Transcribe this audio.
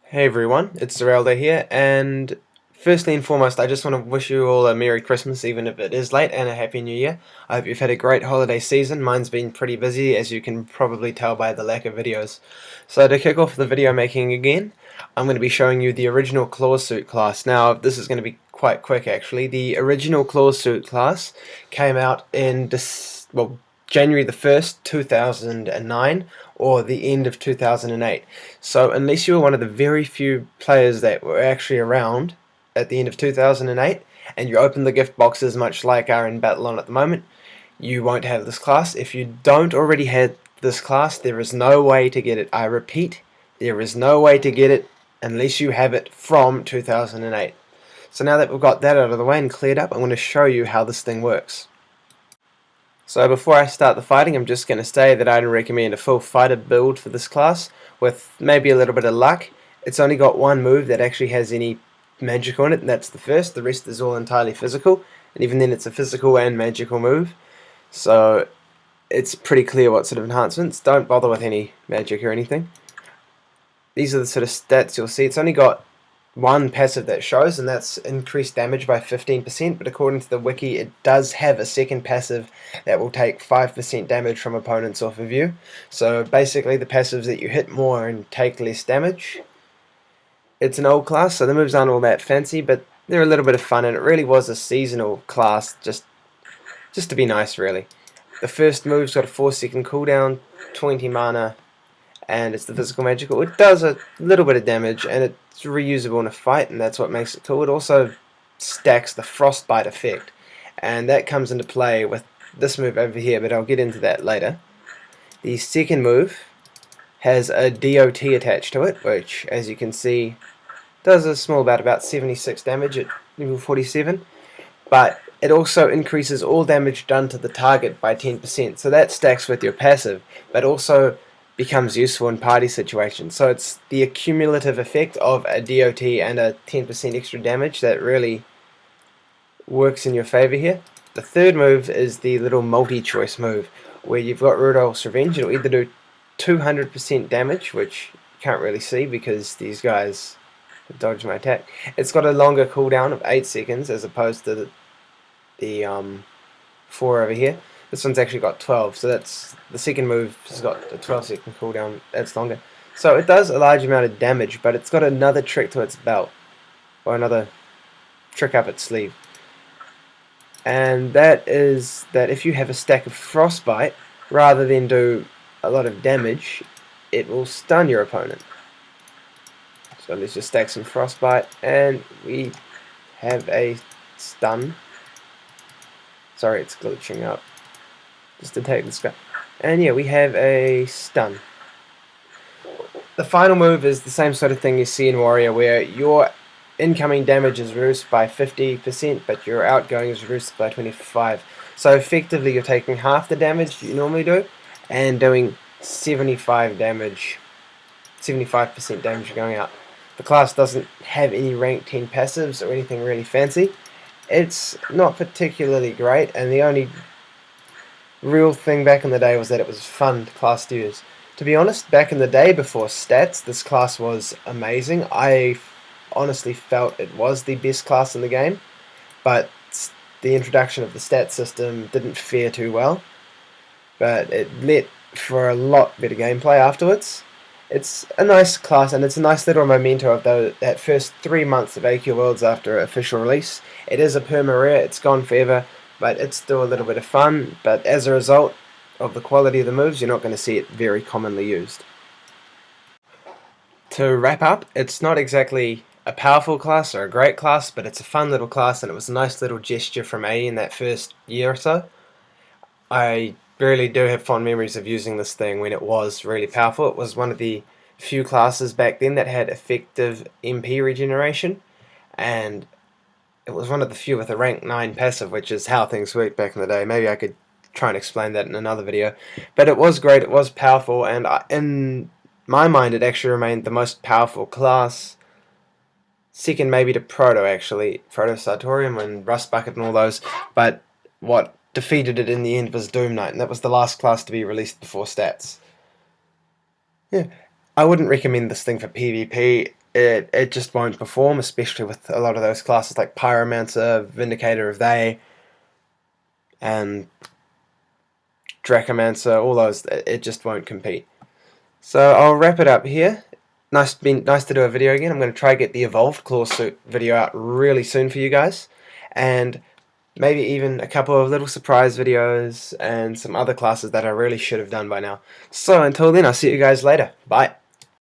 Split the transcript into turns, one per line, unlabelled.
Hey everyone, it's Zeraldo here, and firstly and foremost, I just want to wish you all a Merry Christmas, even if it is late, and a Happy New Year. I hope you've had a great holiday season. Mine's been pretty busy, as you can probably tell by the lack of videos. So to kick off the video making again, I'm going to be showing you the original ClawSuit class. Now, this is going to be quite quick actually. The original ClawSuit class came out in January the 1st, 2009, or the end of 2008. So unless you were one of the very few players that were actually around at the end of 2008, and you open the gift boxes much like are in Battle On at the moment, you won't have this class. If you don't already have this class, there is no way to get it. I repeat, there is no way to get it unless you have it from 2008. So now that we've got that out of the way and cleared up, I'm going to show you how this thing works. So before I start the fighting, I'm just going to say that I'd recommend a full fighter build for this class with maybe a little bit of luck. It's only got one move that actually has any magic on it, and that's the first. The rest is all entirely physical, and even then it's a physical and magical move. So it's pretty clear what sort of enhancements. Don't bother with any magic or anything. These are the sort of stats you'll see. It's only got one passive that shows, and that's increased damage by 15%, but according to the wiki it does have a second passive that will take 5% damage from opponents off of you. So basically the passives that you hit more and take less damage. It's an old class, so the moves aren't all that fancy, but they're a little bit of fun, and it really was a seasonal class just to be nice really. The first move's got a 4-second cooldown, 20 mana, and it's the physical magical. It does a little bit of damage, and it's reusable in a fight, and that's what makes it cool. It also stacks the frostbite effect, and that comes into play with this move over here, but I'll get into that later. The second move has a DOT attached to it, which, as you can see, does a small about 76 damage at level 47, but it also increases all damage done to the target by 10%, so that stacks with your passive, but also becomes useful in party situations. So it's the accumulative effect of a DOT and a 10% extra damage that really works in your favor here. The third move is the little multi-choice move, where you've got Rudolph's Revenge. It'll either do 200% damage, which you can't really see because these guys dodge my attack. It's got a longer cooldown of 8 seconds as opposed to the 4 over here. This one's actually got 12, so that's the second move has got a 12-second cooldown. That's longer. So it does a large amount of damage, but it's got another trick to its belt, or another trick up its sleeve. And that is that if you have a stack of frostbite, rather than do a lot of damage, it will stun your opponent. So let's just stack some frostbite, and we have a stun. Sorry, it's glitching up. Just to take this guy. And yeah, we have a stun. The final move is the same sort of thing you see in Warrior, where your incoming damage is reduced by 50%, but your outgoing is reduced by 25%. So effectively you're taking half the damage you normally do, and doing 75% damage going out. The class doesn't have any rank 10 passives or anything really fancy. It's not particularly great, and the only real thing back in the day was that it was fun class to use. To be honest, back in the day before stats, this class was amazing. I honestly felt it was the best class in the game, but the introduction of the stat system didn't fare too well, but it led for a lot better gameplay afterwards. It's a nice class, and it's a nice little memento of that first 3 months of AQ Worlds after official release. It is a perma rare, it's gone forever, but it's still a little bit of fun. But as a result of the quality of the moves, you're not going to see it very commonly used. To wrap up, it's not exactly a powerful class or a great class, but it's a fun little class, and it was a nice little gesture from A in that first year or so. I really do have fond memories of using this thing when it was really powerful. It was one of the few classes back then that had effective MP regeneration, and it was one of the few with a rank 9 passive, which is how things worked back in the day. Maybe I could try and explain that in another video. But it was great, it was powerful, and in my mind it actually remained the most powerful class. Second maybe to Proto, actually. Proto Sartorium and Rust Bucket and all those. But what defeated it in the end was Doom Knight, and that was the last class to be released before stats. Yeah, I wouldn't recommend this thing for PvP. it just won't perform, especially with a lot of those classes like Pyromancer, Vindicator of They, and Dracomancer, all those. It just won't compete. So I'll wrap it up here. Nice to do a video again. I'm going to try to get the Evolved ClawSuit video out really soon for you guys, and maybe even a couple of little surprise videos and some other classes that I really should have done by now. So until then, I'll see you guys later. Bye.